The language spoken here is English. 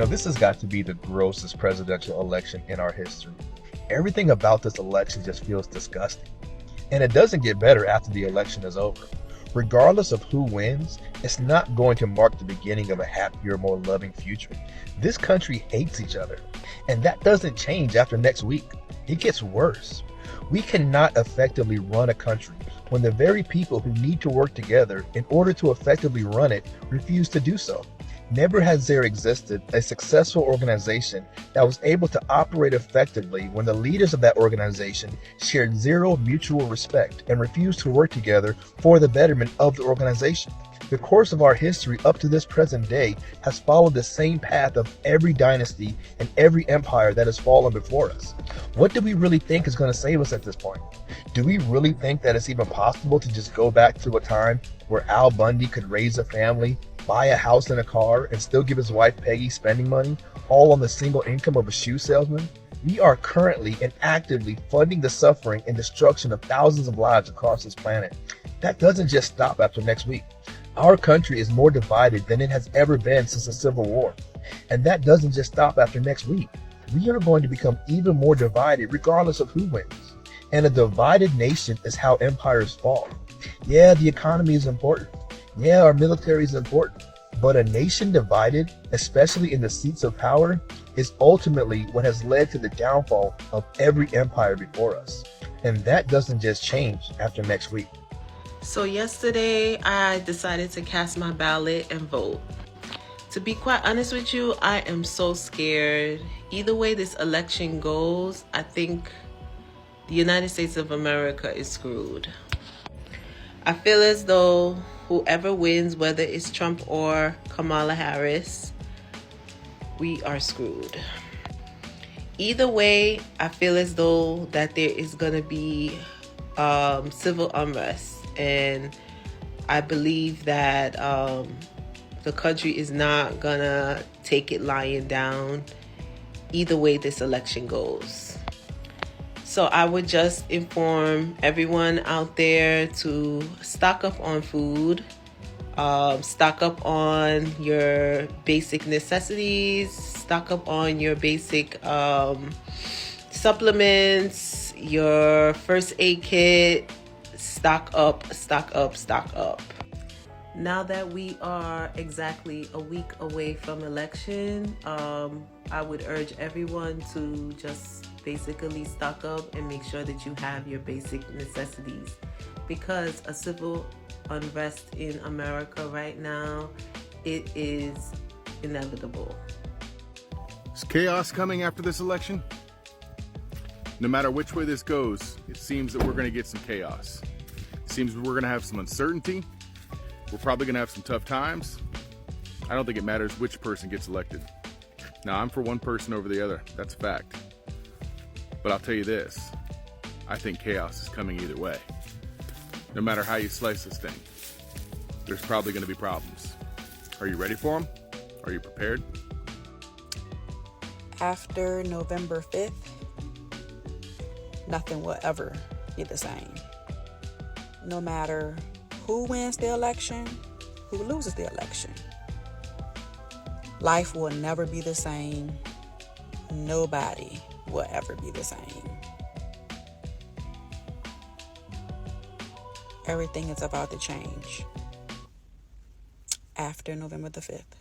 This has got to be the grossest presidential election in our history. Everything about this election just feels disgusting. And it doesn't get better after the election is over. Regardless of who wins, it's not going to mark the beginning of a happier, more loving future. This country hates each other, and that doesn't change after next week. It gets worse. We cannot effectively run a country when the very people who need to work together in order to effectively run it refuse to do so. Never has there existed a successful organization that was able to operate effectively when the leaders of that organization shared zero mutual respect and refused to work together for the betterment of the organization. The course of our history up to this present day has followed the same path of every dynasty and every empire that has fallen before us. What do we really think is going to save us at this point? Do we really think that it's even possible to just go back to a time where Al Bundy could raise a family, buy a house and a car, and still give his wife Peggy spending money, all on the single income of a shoe salesman? We are currently and actively funding the suffering and destruction of thousands of lives across this planet. That doesn't just stop after next week. Our country is more divided than it has ever been since the Civil War. And that doesn't just stop after next week. We are going to become even more divided regardless of who wins. And a divided nation is how empires fall. Yeah, the economy is important. Yeah, our military is important. But a nation divided, especially in the seats of power, is ultimately what has led to the downfall of every empire before us. And that doesn't just change after next week. So yesterday, I decided to cast my ballot and vote. To be quite honest with you, I am so scared. Either way this election goes, I think the United States of America is screwed. I feel as though whoever wins, whether it's Trump or Kamala Harris, we are screwed. Either way, I feel as though that there is going to be civil unrest. And I believe that the country is not gonna take it lying down either way this election goes. So I would just inform everyone out there to stock up on food, stock up on your basic necessities, stock up on your basic supplements, your first aid kit. Stock up, stock up, stock up. Now that we are exactly a week away from election, I would urge everyone to just basically stock up and make sure that you have your basic necessities, because a civil unrest in America right now, it is inevitable. Is chaos coming after this election? No matter which way this goes, it seems that we're going to get some chaos. It seems we're going to have some uncertainty. We're probably going to have some tough times. I don't think it matters which person gets elected. Now, I'm for one person over the other. That's a fact. But I'll tell you this. I think chaos is coming either way. No matter how you slice this thing, there's probably going to be problems. Are you ready for them? Are you prepared? After November 5th, nothing will ever be the same. No matter who wins the election, who loses the election. Life will never be the same. Nobody will ever be the same. Everything is about to change after November the 5th.